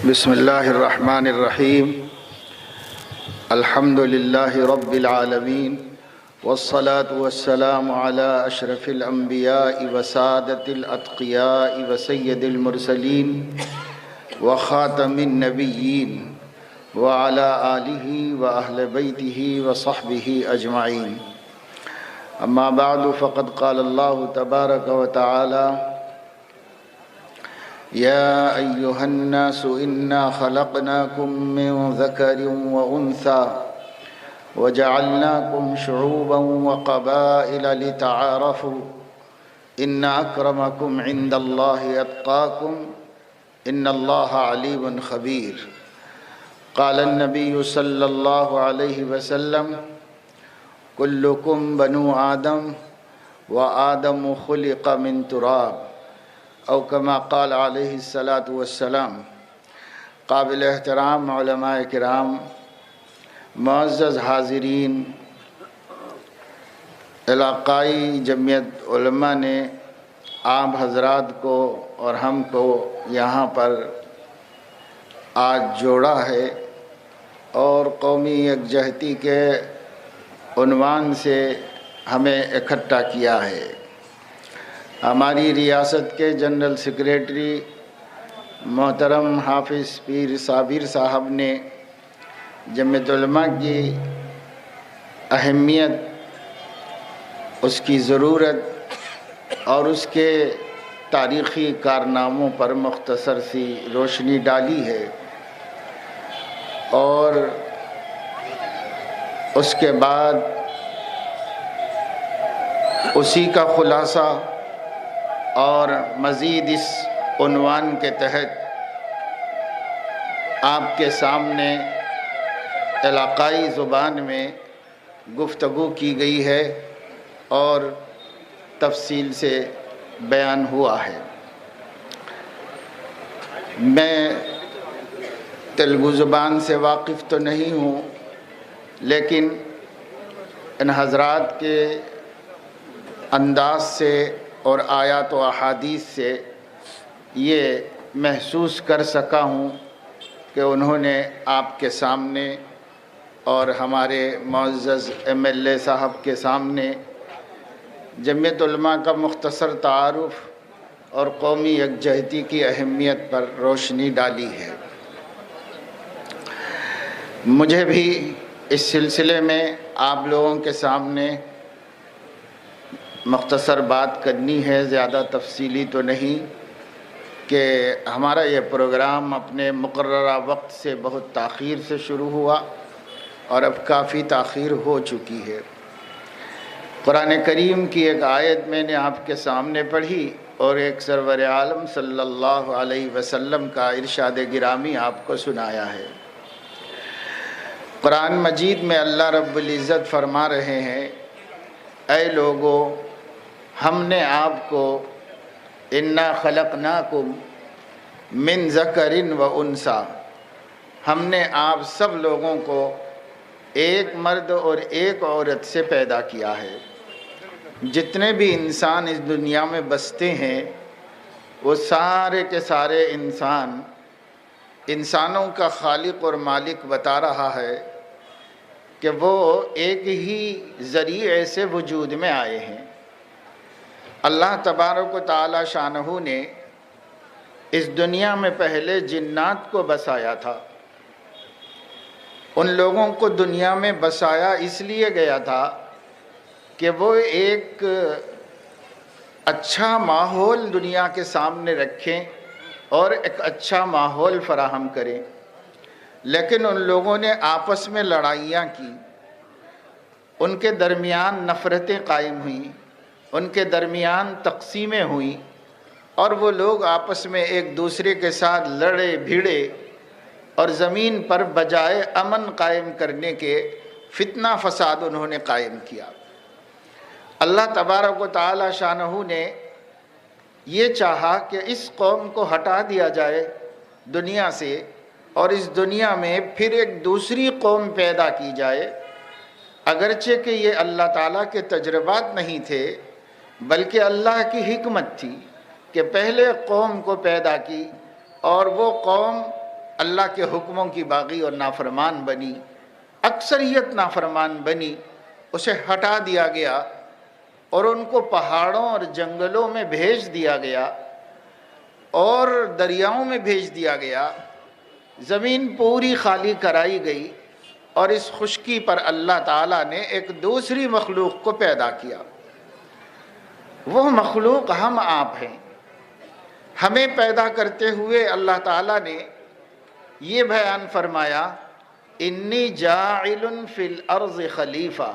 بسم اللہ الرحمن الرحیم الحمد للہ رب العالمین والصلاة والسلام علی اشرف الانبیاء وسادۃ الاتقیاء وسید المرسلین وخاتم النبیین وعلی آلہ واہل بیتہ وصحبہ اجمعین اما بعد فقد قال اللہ تبارک وتعالی يا أيها الناس إنا خلقناكم من ذكر وأنثى وجعلناكم شعوبا وقبائل لتعارفوا إن أكرمكم عند الله أتقاكم إن الله عليم خبير. قال النبي صلى الله عليه وسلم كلكم بنو آدم وآدم خلق من تراب او کما قال علیہ الصلاۃ والسلام. قابل احترام علماء کرام، معزز حاضرین، علاقائی جمعیت علماء نے آپ حضرات کو اور ہم کو یہاں پر آج جوڑا ہے اور قومی یکجہتی کے عنوان سے ہمیں اکٹھا کیا ہے. ہماری ریاست کے جنرل سیکریٹری محترم حافظ پیر صابر صاحب نے جمعیت علماء کی اہمیت، اس کی ضرورت اور اس کے تاریخی کارناموں پر مختصر سی روشنی ڈالی ہے، اور اس کے بعد اسی کا خلاصہ اور مزید اس عنوان کے تحت آپ کے سامنے علاقائی زبان میں گفتگو کی گئی ہے اور تفصیل سے بیان ہوا ہے. میں تیلگو زبان سے واقف تو نہیں ہوں، لیکن ان حضرات کے انداز سے اور آیات و احادیث سے یہ محسوس کر سکا ہوں کہ انہوں نے آپ کے سامنے اور ہمارے معزز ایم ایل اے صاحب کے سامنے جمعیت علماء کا مختصر تعارف اور قومی یکجہتی کی اہمیت پر روشنی ڈالی ہے. مجھے بھی اس سلسلے میں آپ لوگوں کے سامنے مختصر بات کرنی ہے، زیادہ تفصیلی تو نہیں، کہ ہمارا یہ پروگرام اپنے مقررہ وقت سے بہت تاخیر سے شروع ہوا اور اب کافی تاخیر ہو چکی ہے. قرآن کریم کی ایک آیت میں نے آپ کے سامنے پڑھی اور ایک سرور عالم صلی اللہ علیہ وسلم کا ارشاد گرامی آپ کو سنایا ہے. قرآن مجید میں اللہ رب العزت فرما رہے ہیں، اے لوگو، ہم نے آپ کو انا خلقناکم من ذکر و انثی، ہم نے آپ سب لوگوں کو ایک مرد اور ایک عورت سے پیدا کیا ہے. جتنے بھی انسان اس دنیا میں بستے ہیں وہ سارے کے سارے انسانوں کا خالق اور مالک بتا رہا ہے کہ وہ ایک ہی ذریعے سے وجود میں آئے ہیں. اللہ تبارک و تعالی شانہ نے اس دنیا میں پہلے جنات کو بسایا تھا. ان لوگوں کو دنیا میں بسایا اس لیے گیا تھا کہ وہ ایک اچھا ماحول دنیا کے سامنے رکھیں اور ایک اچھا ماحول فراہم کریں. لیکن ان لوگوں نے آپس میں لڑائیاں کی، ان کے درمیان نفرتیں قائم ہوئیں، ان کے درمیان تقسیمیں ہوئیں، اور وہ لوگ آپس میں ایک دوسرے کے ساتھ لڑے بھیڑے اور زمین پر بجائے امن قائم کرنے کے فتنہ فساد انہوں نے قائم کیا. اللہ تبارک و تعالی شانہ نے یہ چاہا کہ اس قوم کو ہٹا دیا جائے دنیا سے اور اس دنیا میں پھر ایک دوسری قوم پیدا کی جائے. اگرچہ کہ یہ اللہ تعالیٰ کے تجربات نہیں تھے، بلکہ اللہ کی حکمت تھی کہ پہلے قوم کو پیدا کی اور وہ قوم اللہ کے حکموں کی باغی اور نافرمان بنی، اکثریت نافرمان بنی، اسے ہٹا دیا گیا اور ان کو پہاڑوں اور جنگلوں میں بھیج دیا گیا اور دریاؤں میں بھیج دیا گیا، زمین پوری خالی کرائی گئی، اور اس خشکی پر اللہ تعالیٰ نے ایک دوسری مخلوق کو پیدا کیا۔ وہ مخلوق ہم آپ ہیں۔ ہمیں پیدا کرتے ہوئے اللہ تعالیٰ نے یہ بیان فرمایا، انی جاعل فی الارض خلیفہ،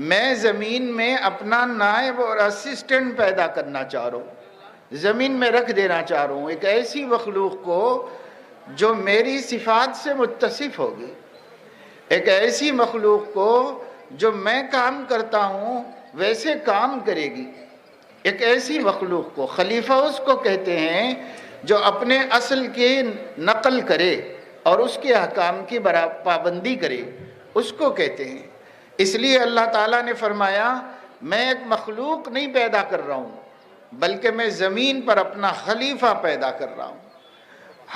میں زمین میں اپنا نائب اور اسسٹنٹ پیدا کرنا چاہ رہا ہوں، زمین میں رکھ دینا چاہ رہا ہوں ایک ایسی مخلوق کو جو میری صفات سے متصف ہوگی، ایک ایسی مخلوق کو جو میں کام کرتا ہوں ویسے کام کرے گی، ایک ایسی مخلوق کو۔ خلیفہ اس کو کہتے ہیں جو اپنے اصل کی نقل کرے اور اس کے احکام کی پابندی کرے، اس کو کہتے ہیں۔ اس لیے اللہ تعالیٰ نے فرمایا میں ایک مخلوق نہیں پیدا کر رہا ہوں بلکہ میں زمین پر اپنا خلیفہ پیدا کر رہا ہوں۔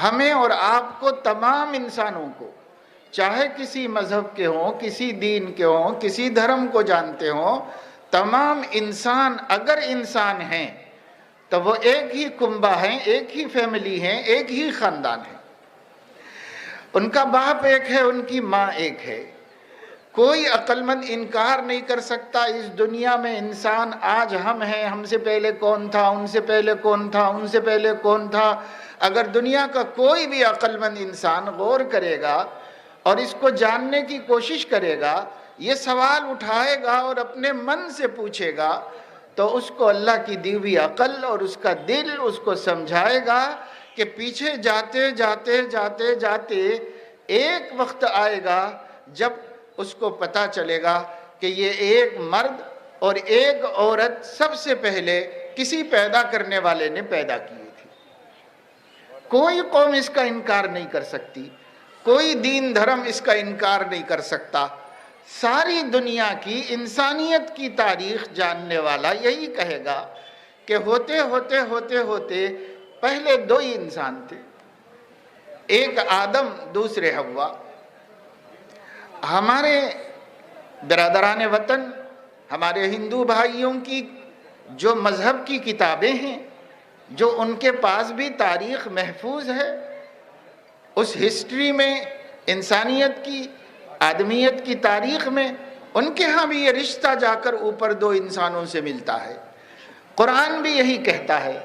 ہمیں اور آپ کو، تمام انسانوں کو، چاہے کسی مذہب کے ہوں، کسی دین کے ہوں، کسی دھرم کو جانتے ہوں، تمام انسان اگر انسان ہیں تو وہ ایک ہی کنبہ ہیں، ایک ہی فیملی ہیں، ایک ہی خاندان ہے۔ ان کا باپ ایک ہے، ان کی ماں ایک ہے۔ کوئی عقل مند انکار نہیں کر سکتا اس دنیا میں انسان آج ہم ہیں، ہم سے پہلے کون تھا، ان سے پہلے کون تھا، ان سے پہلے کون تھا۔ اگر دنیا کا کوئی بھی عقل مند انسان غور کرے گا اور اس کو جاننے کی کوشش کرے گا، یہ سوال اٹھائے گا اور اپنے من سے پوچھے گا، تو اس کو اللہ کی دی ہوئی عقل اور اس کا دل اس کو سمجھائے گا کہ پیچھے جاتے جاتے جاتے جاتے ایک وقت آئے گا جب اس کو پتہ چلے گا کہ یہ ایک مرد اور ایک عورت سب سے پہلے کسی پیدا کرنے والے نے پیدا کی تھی۔ کوئی قوم اس کا انکار نہیں کر سکتی، کوئی دین دھرم اس کا انکار نہیں کر سکتا۔ ساری دنیا کی انسانیت کی تاریخ جاننے والا یہی کہے گا کہ ہوتے ہوتے ہوتے ہوتے پہلے دو ہی انسان تھے، ایک آدم دوسرے حوا۔ ہمارے برادران وطن، ہمارے ہندو بھائیوں کی جو مذہب کی کتابیں ہیں، جو ان کے پاس بھی تاریخ محفوظ ہے، اس ہسٹری میں، انسانیت کی، آدمیت کی تاریخ میں، ان کے ہاں بھی یہ رشتہ جا کر اوپر دو انسانوں سے ملتا ہے۔ قرآن بھی یہی کہتا ہے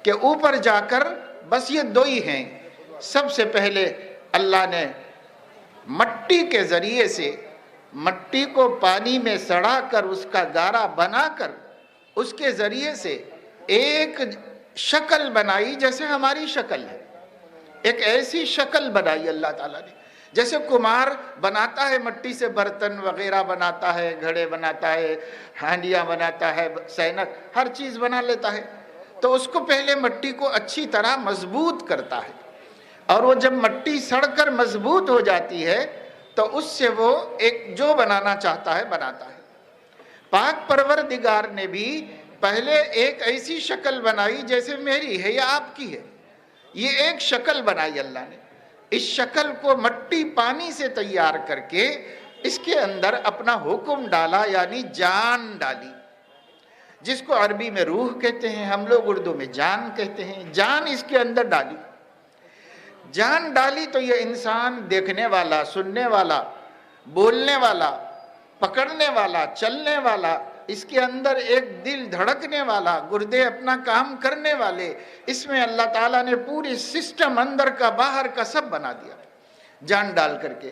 کہ اوپر جا کر بس یہ دو ہی ہیں۔ سب سے پہلے اللہ نے مٹی کے ذریعے سے، مٹی کو پانی میں سڑا کر اس کا گارا بنا کر اس کے ذریعے سے ایک شکل بنائی جیسے ہماری شکل ہے، ایک ایسی شکل بنائی اللہ تعالیٰ نے، جیسے کمار بناتا ہے مٹی سے برتن وغیرہ بناتا ہے، گھڑے بناتا ہے، ہانڈیاں بناتا ہے، سینک، ہر چیز بنا لیتا ہے، تو اس کو پہلے مٹی کو اچھی طرح مضبوط کرتا ہے، اور وہ جب مٹی سڑ کر مضبوط ہو جاتی ہے تو اس سے وہ ایک جو بنانا چاہتا ہے بناتا ہے۔ پاک پروردگار نے بھی پہلے ایک ایسی شکل بنائی جیسے میری ہے یا آپ کی ہے، یہ ایک شکل بنائی اللہ نے۔ اس شکل کو مٹی پانی سے تیار کر کے اس کے اندر اپنا حکم ڈالا، یعنی جان ڈالی، جس کو عربی میں روح کہتے ہیں، ہم لوگ اردو میں جان کہتے ہیں۔ جان اس کے اندر ڈالی، جان ڈالی تو یہ انسان دیکھنے والا، سننے والا، بولنے والا، پکڑنے والا، چلنے والا، اس کے اندر ایک دل دھڑکنے والا، گردے اپنا کام کرنے والے، اس میں اللہ تعالیٰ نے پوری سسٹم اندر کا باہر کا سب بنا دیا جان ڈال کر کے۔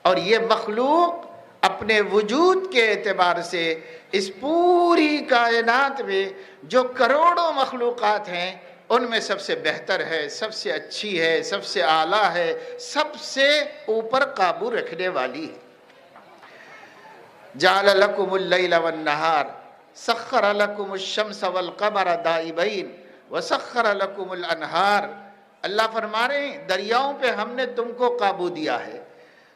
اور یہ مخلوق اپنے وجود کے اعتبار سے اس پوری کائنات میں جو کروڑوں مخلوقات ہیں ان میں سب سے بہتر ہے، سب سے اچھی ہے، سب سے اعلیٰ ہے، سب سے اوپر قابو رکھنے والی ہے۔ جعل لکم اللیل والنہار، سخر لکم الشمس والقمر دائبین وسخر لکم الانہار۔ اللہ فرما رہے ہیں دریاؤں پہ ہم نے تم کو قابو دیا ہے،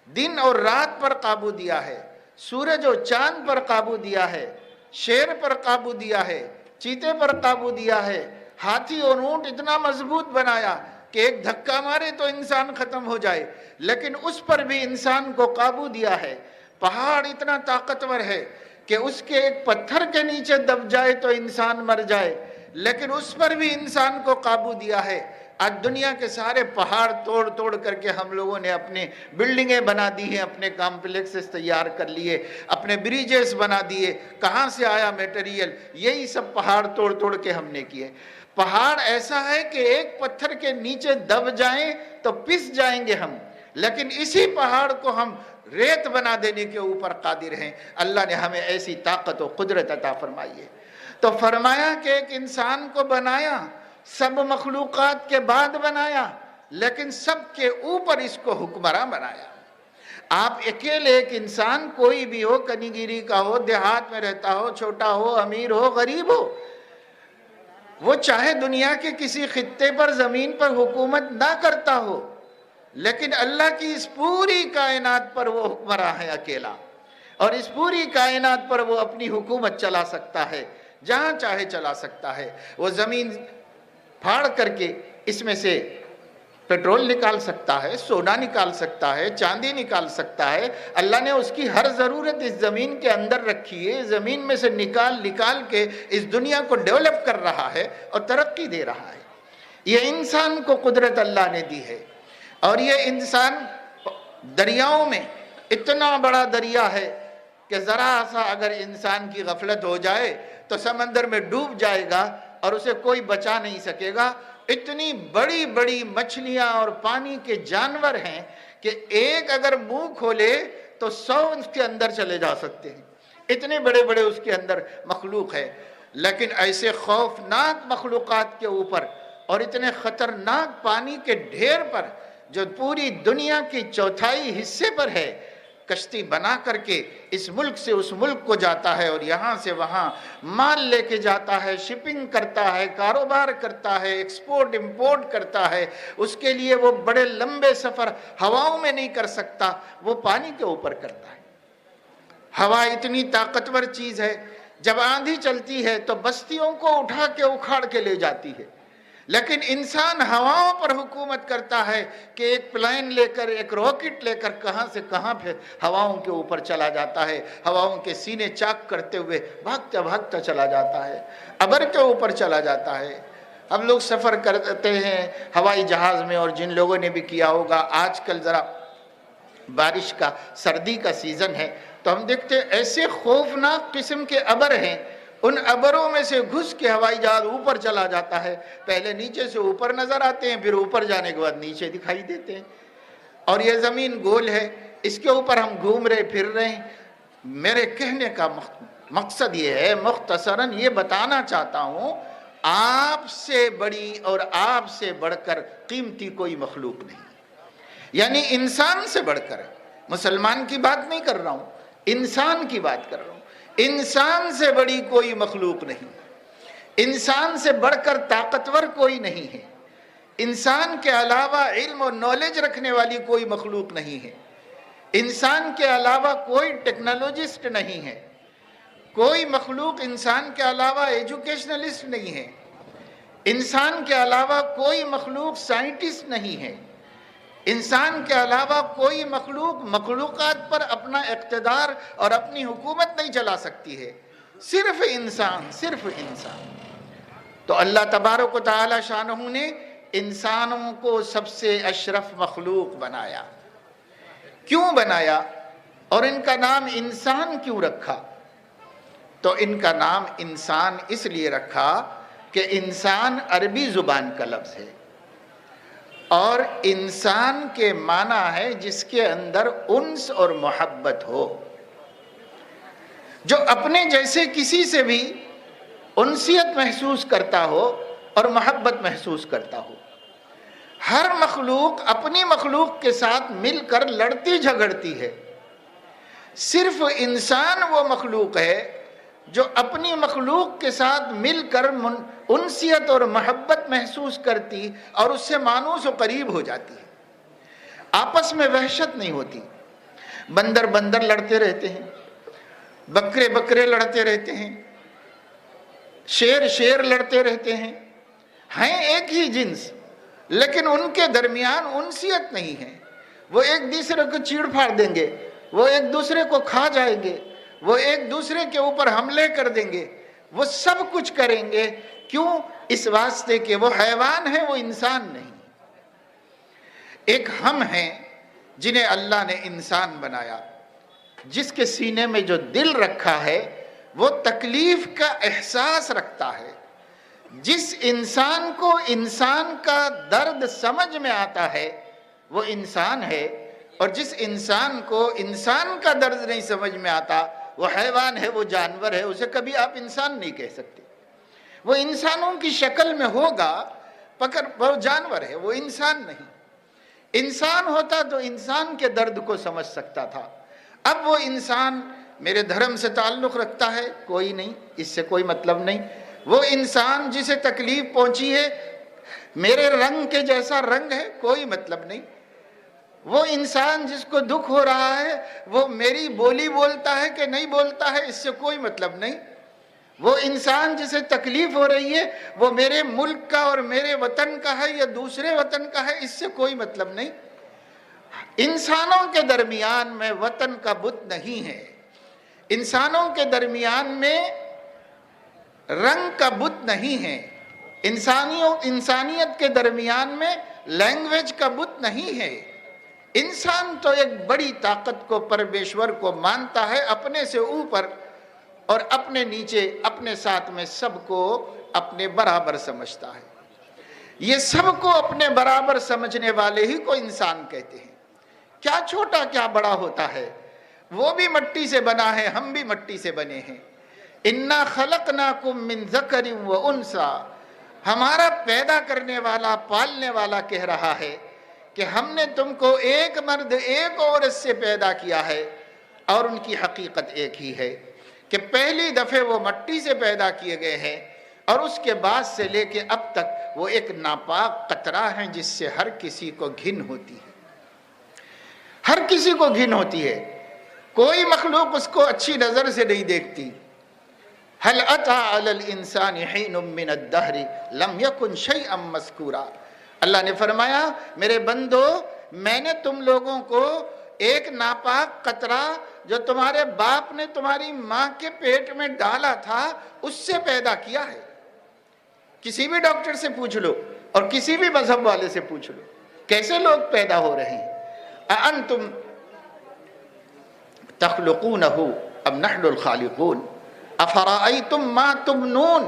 دن اور رات پر قابو دیا ہے، سورج اور چاند پر قابو دیا ہے، شیر پر قابو دیا ہے، چیتے پر قابو دیا ہے، ہاتھی اور اونٹ اتنا مضبوط بنایا کہ ایک دھکا مارے تو انسان ختم ہو جائے، لیکن اس پر بھی انسان کو قابو دیا ہے۔ پہاڑ اتنا طاقتور ہے کہ اس کے ایک پتھر کے نیچے دب جائے تو انسان مر جائے، لیکن اس پر بھی انسان کو قابو دیا ہے۔ آج دنیا کے سارے پہاڑ توڑ توڑ کر کے ہم لوگوں نے اپنے بلڈنگیں بنا دی ہیں، اپنے کمپلیکسز تیار کر لیے، اپنے بریجز بنا دیے۔ کہاں سے آیا میٹیریل؟ یہی سب پہاڑ توڑ توڑ کے ہم نے کیے۔ پہاڑ ایسا ہے کہ ایک پتھر کے نیچے دب جائیں تو پس جائیں گے ہم، لیکن اسی پہاڑ کو ہم ریت بنا دینے کے اوپر قادر ہیں۔ اللہ نے ہمیں ایسی طاقت و قدرت عطا فرمائی ہے۔ تو فرمایا کہ ایک انسان کو بنایا، سب مخلوقات کے بعد بنایا، لیکن سب کے اوپر اس کو حکمراں بنایا۔ آپ اکیلے ایک انسان، کوئی بھی ہو، کنی گیری کا ہو، دیہات میں رہتا ہو، چھوٹا ہو، امیر ہو، غریب ہو، وہ چاہے دنیا کے کسی خطے پر زمین پر حکومت نہ کرتا ہو، لیکن اللہ کی اس پوری کائنات پر وہ حکمراں ہے اکیلا، اور اس پوری کائنات پر وہ اپنی حکومت چلا سکتا ہے، جہاں چاہے چلا سکتا ہے۔ وہ زمین پھاڑ کر کے اس میں سے پیٹرول نکال سکتا ہے، سونا نکال سکتا ہے، چاندی نکال سکتا ہے۔ اللہ نے اس کی ہر ضرورت اس زمین کے اندر رکھی ہے، زمین میں سے نکال کے اس دنیا کو ڈیولپ کر رہا ہے اور ترقی دے رہا ہے۔ یہ انسان کو قدرت اللہ نے دی ہے، اور یہ انسان دریاؤں میں اتنا بڑا دریا ہے کہ ذرا سا اگر انسان کی غفلت ہو جائے تو سمندر میں ڈوب جائے گا اور اسے کوئی بچا نہیں سکے گا۔ اتنی بڑی بڑی مچھلیاں اور پانی کے جانور ہیں کہ ایک اگر منہ کھولے تو 100 اس کے اندر چلے جا سکتے ہیں، اتنے بڑے بڑے اس کے اندر مخلوق ہے۔ لیکن ایسے خوفناک مخلوقات کے اوپر اور اتنے خطرناک پانی کے ڈھیر پر، جو پوری دنیا کی چوتھائی حصے پر ہے، کشتی بنا کر کے اس ملک سے اس ملک کو جاتا ہے اور یہاں سے وہاں مال لے کے جاتا ہے، شپنگ کرتا ہے، کاروبار کرتا ہے، ایکسپورٹ امپورٹ کرتا ہے۔ اس کے لیے وہ بڑے لمبے سفر ہواؤں میں نہیں کر سکتا، وہ پانی کے اوپر کرتا ہے۔ ہوا اتنی طاقتور چیز ہے، جب آندھی چلتی ہے تو بستیوں کو اٹھا کے اکھاڑ کے لے جاتی ہے، لیکن انسان ہواؤں پر حکومت کرتا ہے کہ ایک پلین لے کر، ایک راکٹ لے کر کہاں سے کہاں پھر ہواؤں کے اوپر چلا جاتا ہے، ہواؤں کے سینے چاک کرتے ہوئے بھاگتا بھاگتا چلا جاتا ہے، ابر کے اوپر چلا جاتا ہے۔ ہم لوگ سفر کرتے ہیں ہوائی جہاز میں، اور جن لوگوں نے بھی کیا ہوگا، آج کل ذرا بارش کا، سردی کا سیزن ہے، تو ہم دیکھتے ہیں ایسے خوفناک قسم کے ابر ہیں، ان ابروں میں سے گھس کے ہوائی جہاز اوپر چلا جاتا ہے۔ پہلے نیچے سے اوپر نظر آتے ہیں، پھر اوپر جانے کے بعد نیچے دکھائی دیتے ہیں، اور یہ زمین گول ہے، اس کے اوپر ہم گھوم رہے پھر رہے ہیں۔ میرے کہنے کا مقصد یہ ہے، مختصراً یہ بتانا چاہتا ہوں، آپ سے بڑی اور آپ سے بڑھ کر قیمتی کوئی مخلوق نہیں، یعنی انسان سے بڑھ کر۔ مسلمان کی بات نہیں کر رہا ہوں، انسان کی بات کر رہا ہوں۔ انسان سے بڑی کوئی مخلوق نہیں، انسان سے بڑھ کر طاقتور کوئی نہیں ہے، انسان کے علاوہ علم و نالج رکھنے والی کوئی مخلوق نہیں ہے، انسان کے علاوہ کوئی ٹیکنالوجسٹ نہیں ہے، کوئی مخلوق انسان کے علاوہ ایجوکیشنلسٹ نہیں ہے، انسان کے علاوہ کوئی مخلوق سائنٹسٹ نہیں ہے، انسان کے علاوہ کوئی مخلوق مخلوقات پر اپنا اقتدار اور اپنی حکومت نہیں چلا سکتی ہے، صرف انسان، صرف انسان۔ تو اللہ تبارک و تعالی شانہ نے انسانوں کو سب سے اشرف مخلوق بنایا۔ کیوں بنایا اور ان کا نام انسان کیوں رکھا؟ تو ان کا نام انسان اس لیے رکھا کہ انسان عربی زبان کا لفظ ہے، اور انسان کے معنی ہے جس کے اندر انس اور محبت ہو، جو اپنے جیسے کسی سے بھی انسیت محسوس کرتا ہو اور محبت محسوس کرتا ہو۔ ہر مخلوق اپنی مخلوق کے ساتھ مل کر لڑتی جھگڑتی ہے، صرف انسان وہ مخلوق ہے جو اپنی مخلوق کے ساتھ مل کر انسیت اور محبت محسوس کرتی اور اس سے مانوس و قریب ہو جاتی ہے۔ آپس میں وحشت نہیں ہوتی، بندر بندر لڑتے رہتے ہیں، بکرے بکرے لڑتے رہتے ہیں، شیر شیر لڑتے رہتے ہیں ایک ہی جنس، لیکن ان کے درمیان انسیت نہیں ہے. وہ ایک دوسرے کو چیڑ پھاڑ دیں گے، وہ ایک دوسرے کو کھا جائیں گے، وہ ایک دوسرے کے اوپر حملے کر دیں گے، وہ سب کچھ کریں گے. کیوں؟ اس واسطے کہ وہ حیوان ہے، وہ انسان نہیں. ایک ہم ہیں جنہیں اللہ نے انسان بنایا، جس کے سینے میں جو دل رکھا ہے وہ تکلیف کا احساس رکھتا ہے. جس انسان کو انسان کا درد سمجھ میں آتا ہے وہ انسان ہے، اور جس انسان کو انسان کا درد نہیں سمجھ میں آتا وہ حیوان ہے، وہ جانور ہے. اسے کبھی آپ انسان نہیں کہہ سکتے. وہ انسانوں کی شکل میں ہوگا مگر وہ جانور ہے، وہ انسان نہیں. انسان ہوتا تو انسان کے درد کو سمجھ سکتا تھا. اب وہ انسان میرے دھرم سے تعلق رکھتا ہے، کوئی نہیں، اس سے کوئی مطلب نہیں. وہ انسان جسے تکلیف پہنچی ہے، میرے رنگ کے جیسا رنگ ہے، کوئی مطلب نہیں. وہ انسان جس کو دکھ ہو رہا ہے وہ میری بولی بولتا ہے کہ نہیں بولتا ہے، اس سے کوئی مطلب نہیں. وہ انسان جسے تکلیف ہو رہی ہے وہ میرے ملک کا اور میرے وطن کا ہے یا دوسرے وطن کا ہے، اس سے کوئی مطلب نہیں. انسانوں کے درمیان میں وطن کا بت نہیں ہے. انسانوں کے درمیان میں رنگ کا بت نہیں ہے. انسانیت کے درمیان میں لینگویج کا بت نہیں ہے. انسان تو ایک بڑی طاقت کو، پرمیشور کو مانتا ہے، اپنے سے اوپر اور اپنے نیچے، اپنے ساتھ میں سب کو اپنے برابر سمجھتا ہے. یہ سب کو اپنے برابر سمجھنے والے ہی کو انسان کہتے ہیں. کیا چھوٹا کیا بڑا ہوتا ہے، وہ بھی مٹی سے بنا ہے، ہم بھی مٹی سے بنے ہیں. اِنَّا خَلَقْنَاكُم مِّن ذَكَرٍ وَأُنثَىٰ، ہمارا پیدا کرنے والا، پالنے والا کہہ رہا ہے کہ ہم نے تم کو ایک مرد ایک عورت سے پیدا کیا ہے. اور ان کی حقیقت ایک ہی ہے کہ پہلی دفعہ وہ مٹی سے پیدا کیے گئے ہیں، اور اس کے بعد سے لے کے اب تک وہ ایک ناپاک قطرہ ہیں جس سے ہر کسی کو گھن ہوتی ہے. ہر کسی کو گھن ہوتی ہے. کوئی مخلوق اس کو اچھی نظر سے نہیں دیکھتی. هل اتى على الانسان حين من الدهر لم يكن شيئا مذكورا. اللہ نے فرمایا میرے بندو، میں نے تم لوگوں کو ایک ناپاک قطرہ جو تمہارے باپ نے تمہاری ماں کے پیٹ میں ڈالا تھا اس سے پیدا کیا ہے. کسی بھی ڈاکٹر سے پوچھ لو اور کسی بھی مذہب والے سے پوچھ لو کیسے لوگ پیدا ہو رہے ہیں. اَأَنْتُمْ تَخْلُقُونَهُ أَمْ نَحْنُ الْخَالِقُونَ أَفَرَأَيْتُمْ مَا تُمْنُونَ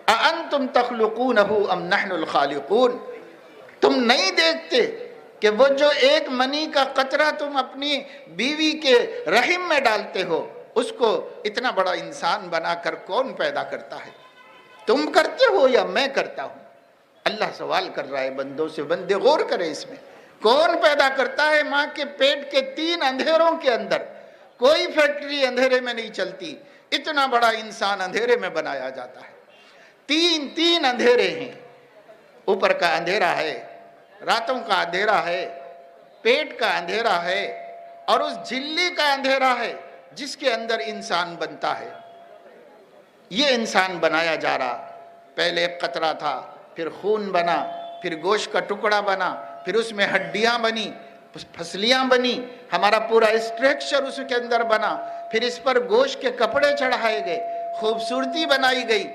أَأَنْتُمْ تَخْلُقُونَهُ أَمْ نَحْنُ الْخَالِقُونَ. تم نہیں دیکھتے کہ وہ جو ایک منی کا قطرہ تم اپنی بیوی کے رحم میں ڈالتے ہو، اس کو اتنا بڑا انسان بنا کر کون پیدا کرتا ہے؟ تم کرتے ہو یا میں کرتا ہوں؟ اللہ سوال کر رہا ہے بندوں سے. بندے غور کریں اس میں. کون پیدا کرتا ہے؟ ماں کے پیٹ کے 3 اندھیروں کے اندر کوئی فیکٹری اندھیرے میں نہیں چلتی. اتنا بڑا انسان اندھیرے میں بنایا جاتا ہے. 3 اندھیرے ہیں. اوپر کا اندھیرا ہے، راتوں کا اندھیرا ہے، پیٹ کا اندھیرا ہے، اور اس جھلی کا اندھیرا ہے جس کے اندر انسان بنتا ہے. یہ انسان بنایا جا رہا. پہلے ایک قطرہ تھا، پھر خون بنا، پھر گوشت کا ٹکڑا بنا، پھر اس میں ہڈیاں بنی، پھسلیاں بنی، ہمارا پورا اسٹرکچر اس کے اندر بنا. پھر اس پر گوشت کے کپڑے چڑھائے گئے، خوبصورتی بنائی گئی،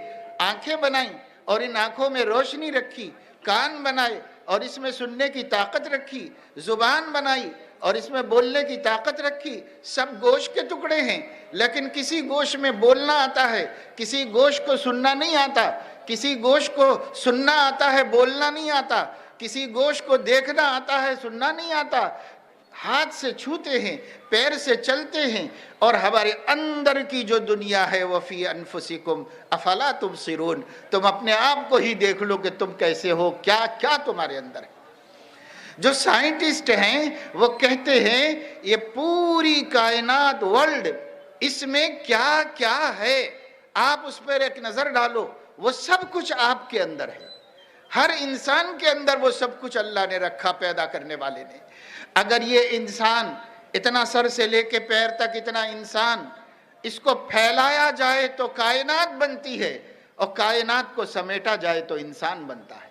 آنکھیں بنائیں اور ان آنکھوں میں روشنی رکھی، کان بنائے اور اس میں سننے کی طاقت رکھی، زبان بنائی اور اس میں بولنے کی طاقت رکھی. سب گوشت کے ٹکڑے ہیں، لیکن کسی گوشت میں بولنا آتا ہے، کسی گوشت کو سننا نہیں آتا. کسی گوشت کو سننا آتا ہے، بولنا نہیں آتا. کسی گوشت کو دیکھنا آتا ہے، سننا نہیں آتا. ہاتھ سے چھوتے ہیں، پیر سے چلتے ہیں، اور ہمارے اندر کی جو دنیا ہے وَفِي أَنفُسِكُمْ أَفَلَا تُبْصِرُونَ. تم اپنے آپ کو ہی دیکھ لو کہ تم کیسے ہو، کیا کیا تمہارے اندر ہے. جو سائنٹسٹ ہیں وہ کہتے ہیں یہ پوری کائنات، ورلڈ، اس میں کیا کیا ہے، آپ اس پر ایک نظر ڈالو، وہ سب کچھ آپ کے اندر ہے. ہر انسان کے اندر وہ سب کچھ اللہ نے رکھا، پیدا کرنے والے نے. اگر یہ انسان اتنا سر سے لے کے پیر تک اتنا انسان، اس کو پھیلایا جائے تو کائنات بنتی ہے، اور کائنات کو سمیٹا جائے تو انسان بنتا ہے.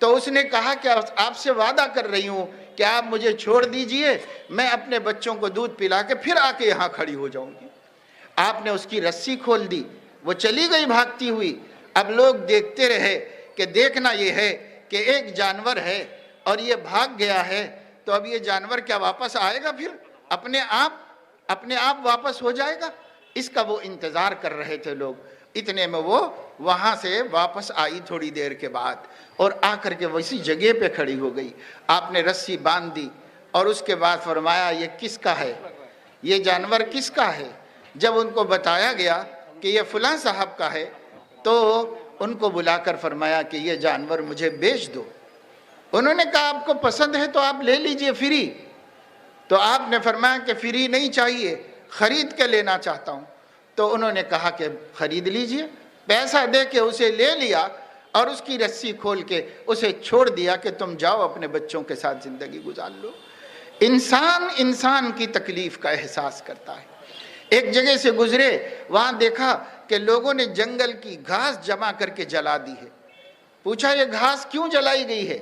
تو اس نے کہا کہ آپ سے وعدہ کر رہی ہوں کہ آپ مجھے چھوڑ دیجئے، میں اپنے بچوں کو دودھ پلا کے پھر آ کے یہاں کھڑی ہو جاؤں گی۔ آپ نے اس کی رسی کھول دی، وہ چلی گئی بھاگتی ہوئی۔ اب لوگ دیکھتے رہے کہ دیکھنا یہ ہے کہ ایک جانور ہے اور یہ بھاگ گیا ہے، تو اب یہ جانور کیا واپس آئے گا؟ پھر اپنے آپ واپس ہو جائے گا؟ اس کا وہ انتظار کر رہے تھے لوگ۔ اتنے میں وہ وہاں سے واپس آئی تھوڑی دیر کے بعد، اور آ کر کے ویسی جگہ پہ کھڑی ہو گئی۔ آپ نے رسی باندھ دی اور اس کے بعد فرمایا یہ کس کا ہے، یہ جانور کس کا ہے؟ جب ان کو بتایا گیا کہ یہ فلاں صاحب کا ہے تو ان کو بلا کر فرمایا کہ یہ جانور مجھے بیچ دو۔ انہوں نے کہا آپ کو پسند ہے تو آپ لے لیجئے فری۔ تو آپ نے فرمایا کہ فری نہیں چاہیے، خرید کے لینا چاہتا ہوں۔ تو انہوں نے کہا کہ خرید لیجئے، پیسہ دے کے اسے لے لیا اور اس کی رسی کھول کے اسے چھوڑ دیا کہ تم جاؤ اپنے بچوں کے ساتھ زندگی گزار لو۔ انسان کی تکلیف کا احساس کرتا ہے۔ ایک جگہ سے گزرے، وہاں دیکھا کہ لوگوں نے جنگل کی گھاس جمع کر کے جلا دی ہے۔ پوچھا یہ گھاس کیوں جلائی گئی ہے؟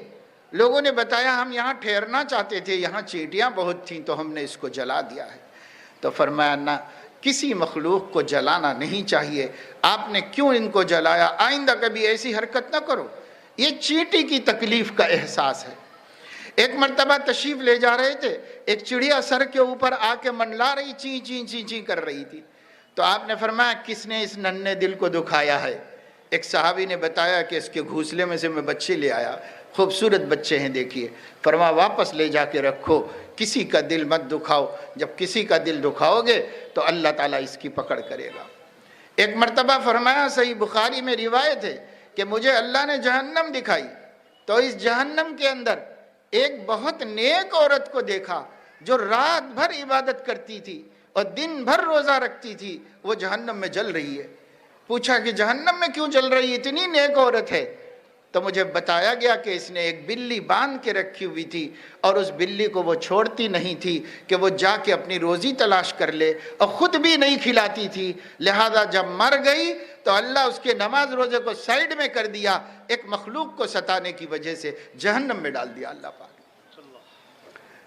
لوگوں نے بتایا ہم یہاں ٹھہرنا چاہتے تھے، یہاں چیونٹیاں بہت تھیں تو ہم نے اس کو جلا دیا ہے۔ تو فرمایا نہ، کسی مخلوق کو جلانا نہیں چاہیے، آپ نے کیوں ان کو جلایا؟ آئندہ کبھی ایسی حرکت نہ کرو۔ یہ چیونٹی کی تکلیف کا احساس ہے۔ ایک مرتبہ تشریف لے جا رہے تھے، ایک چڑیا سر کے اوپر آ کے منڈلا رہی، چیں چیں چیں چیں کر رہی تھی۔ تو آپ نے فرمایا کس نے اس ننھے دل کو دکھایا ہے؟ ایک صحابی نے بتایا کہ اس کے گھونسلے میں سے میں بچے لے آیا، خوبصورت بچے ہیں دیکھیے۔ فرمایا واپس لے جا کے رکھو، کسی کا دل مت دکھاؤ، جب کسی کا دل دکھاؤ گے تو اللہ تعالیٰ اس کی پکڑ کرے گا۔ ایک مرتبہ فرمایا، صحیح بخاری میں روایت ہے کہ مجھے اللہ نے جہنم دکھائی، تو اس جہنم کے اندر ایک بہت نیک عورت کو دیکھا جو رات بھر عبادت کرتی تھی اور دن بھر روزہ رکھتی تھی، وہ جہنم میں جل رہی ہے۔ پوچھا کہ جہنم میں کیوں جل رہی ہے؟ اتنی نیک عورت ہے۔ تو مجھے بتایا گیا کہ اس نے ایک بلی باندھ کے رکھی ہوئی تھی اور اس بلی کو وہ چھوڑتی نہیں تھی کہ وہ جا کے اپنی روزی تلاش کر لے، اور خود بھی نہیں کھلاتی تھی، لہذا جب مر گئی تو اللہ اس کے نماز روزے کو سائیڈ میں کر دیا، ایک مخلوق کو ستانے کی وجہ سے جہنم میں ڈال دیا اللہ پاک۔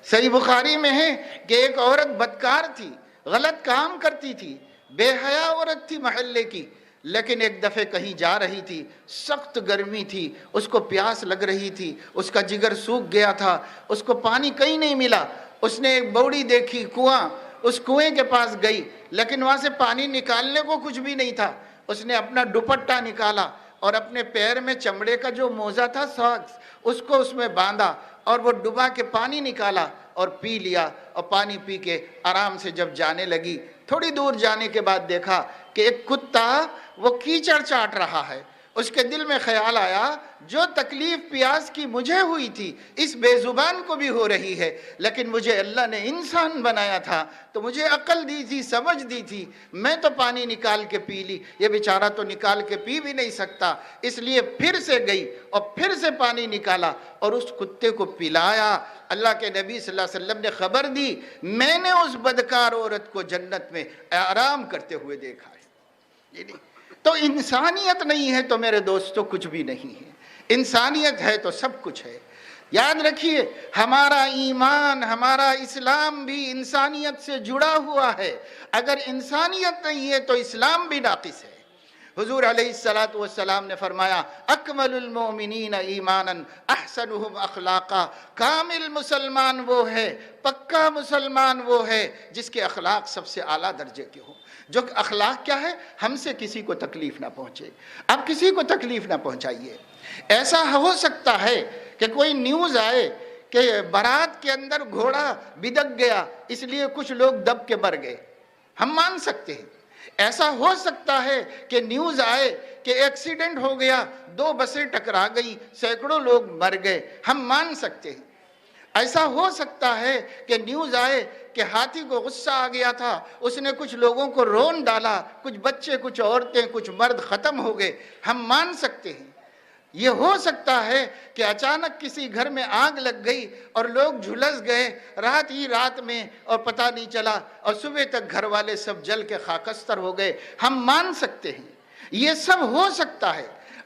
صحیح بخاری میں ہے کہ ایک عورت بدکار تھی، غلط کام کرتی تھی، بے حیا عورت تھی محلے کی، لیکن ایک دفعہ کہیں جا رہی تھی، سخت گرمی تھی، اس کو پیاس لگ رہی تھی، اس کا جگر سوکھ گیا تھا، اس کو پانی کہیں نہیں ملا۔ اس نے ایک بوڑی دیکھی، کنواں، اس کنویں کے پاس گئی، لیکن وہاں سے پانی نکالنے کو کچھ بھی نہیں تھا۔ اس نے اپنا دوپٹہ نکالا اور اپنے پیر میں چمڑے کا جو موزہ تھا ساکس، اس کو اس میں باندھا اور وہ ڈبا کے پانی نکالا اور پی لیا، اور پانی پی کے آرام سے جب جانے لگی، تھوڑی دور جانے کے بعد دیکھا کہ ایک کتا وہ کیچڑ چاٹ رہا ہے۔ اس کے دل میں خیال آیا جو تکلیف پیاس کی مجھے ہوئی تھی اس بے زبان کو بھی ہو رہی ہے، لیکن مجھے اللہ نے انسان بنایا تھا تو مجھے عقل دی تھی، سمجھ دی تھی، میں تو پانی نکال کے پی لی، یہ بیچارہ تو نکال کے پی بھی نہیں سکتا، اس لیے پھر سے گئی اور پھر سے پانی نکالا اور اس کتے کو پلایا۔ اللہ کے نبی صلی اللہ علیہ وسلم نے خبر دی، میں نے اس بدکار عورت کو جنت میں آرام کرتے ہوئے دیکھا ہے۔ تو انسانیت نہیں ہے تو میرے دوستو کچھ بھی نہیں ہے، انسانیت ہے تو سب کچھ ہے۔ یاد رکھیے ہمارا ایمان، ہمارا اسلام بھی انسانیت سے جڑا ہوا ہے، اگر انسانیت نہیں ہے تو اسلام بھی ناقص ہے۔ حضور علیہ السلام نے فرمایا اکمل المؤمنین ایمانا احسنہم اخلاقا، کامل مسلمان وہ ہے، پکا مسلمان وہ ہے جس کے اخلاق سب سے اعلیٰ درجے کے ہوں۔ جو اخلاق کیا ہے؟ ہم سے کسی کو تکلیف نہ پہنچے، آپ کسی کو تکلیف نہ پہنچائیے۔ ایسا ہو سکتا ہے کہ کوئی نیوز آئے کہ بارات کے اندر گھوڑا بدک گیا، اس لیے کچھ لوگ دب کے مر گئے، ہم مان سکتے ہیں۔ ایسا ہو سکتا ہے کہ نیوز آئے کہ ایکسیڈنٹ ہو گیا، 2 بسیں ٹکرا گئی، سینکڑوں لوگ مر گئے، ہم مان سکتے ہیں۔ ایسا ہو سکتا ہے کہ نیوز آئے کہ ہاتھی کو غصہ آ گیا تھا، اس نے کچھ لوگوں کو رون ڈالا، کچھ بچے، کچھ عورتیں، کچھ مرد ختم ہو گئے، ہم مان سکتے ہیں۔ یہ ہو سکتا ہے کہ اچانک کسی گھر میں آگ لگ گئی اور لوگ جھلس گئے رات ہی رات میں اور پتہ نہیں چلا، اور صبح تک گھر والے سب جل کے خاکستر ہو گئے، ہم مان سکتے ہیں۔ یہ سب ہو سکتا ہے۔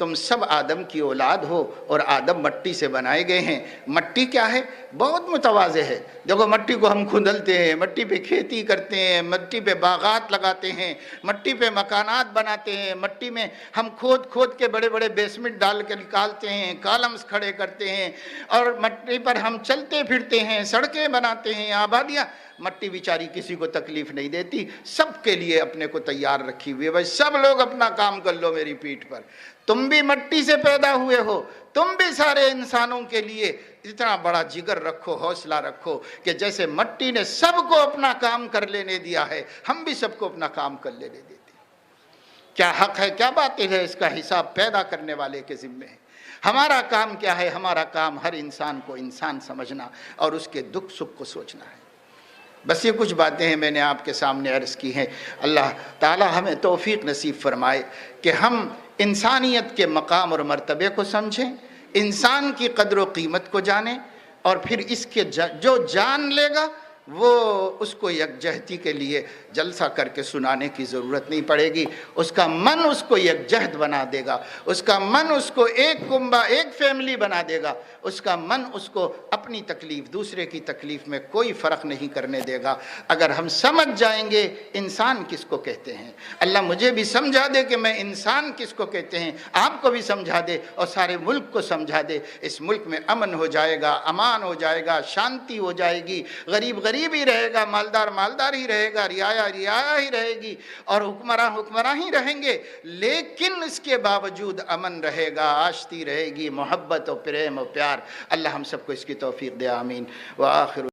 تم سب آدم کی اولاد ہو اور آدم مٹی سے بنائے گئے ہیں۔ مٹی کیا ہے؟ بہت متواضع ہے۔ دیکھو مٹی کو ہم کھودلتے ہیں، مٹی پہ کھیتی کرتے ہیں، مٹی پہ باغات لگاتے ہیں، مٹی پہ مکانات بناتے ہیں، مٹی میں ہم کھود کے بڑے بڑے بیسمنٹ ڈال کے نکالتے ہیں، کالمز کھڑے کرتے ہیں، اور مٹی پر ہم چلتے پھرتے ہیں، سڑکیں بناتے ہیں، آبادیاں۔ مٹی بیچاری کسی کو تکلیف نہیں دیتی، سب کے لیے اپنے کو تیار رکھی ہوئی ہے، بھائی سب لوگ اپنا کام کر لو میری پیٹھ پر۔ تم بھی مٹی سے پیدا ہوئے ہو، تم بھی سارے انسانوں کے لیے اتنا بڑا جگر رکھو، حوصلہ رکھو کہ جیسے مٹی نے سب کو اپنا کام کر لینے دیا ہے، ہم بھی سب کو اپنا کام کر لینے دیتے ہیں۔ کیا حق ہے کیا باطل ہے، اس کا حساب پیدا کرنے والے کے ذمے ہے۔ ہمارا کام کیا ہے؟ ہمارا کام ہر انسان کو انسان سمجھنا اور اس کے دکھ سکھ کو سوچنا ہے۔ بس یہ کچھ باتیں ہیں میں نے آپ کے سامنے عرض کی ہیں۔ اللہ تعالی ہمیں توفیق نصیب فرمائے کہ ہم انسانیت کے مقام اور مرتبے کو سمجھیں، انسان کی قدر و قیمت کو جانیں، اور پھر اس کے جو جان لے گا وہ اس کو یکجہتی کے لیے جلسہ کر کے سنانے کی ضرورت نہیں پڑے گی۔ اس کا من اس کو یکجہت بنا دے گا، اس کا من اس کو ایک کنبہ ایک فیملی بنا دے گا، اس کا من اس کو اپنی تکلیف دوسرے کی تکلیف میں کوئی فرق نہیں کرنے دے گا۔ اگر ہم سمجھ جائیں گے انسان کس کو کہتے ہیں، اللہ مجھے بھی سمجھا دے کہ میں انسان کس کو کہتے ہیں، آپ کو بھی سمجھا دے اور سارے ملک کو سمجھا دے، اس ملک میں امن ہو جائے گا، امان ہو جائے گا، شانتی ہو جائے گی، غریب غریب ہی رہے گا، مالدار مالدار ہی رہے گا، رعایا رعایا ہی رہے گی، اور حکمراں حکمراں ہی رہیں گے، لیکن اس کے باوجود امن رہے گا، آشتی رہے گی، محبت و پریم و پیار۔ اللہ ہم سب کو اس کی توفیق دے، آمین۔ وآخر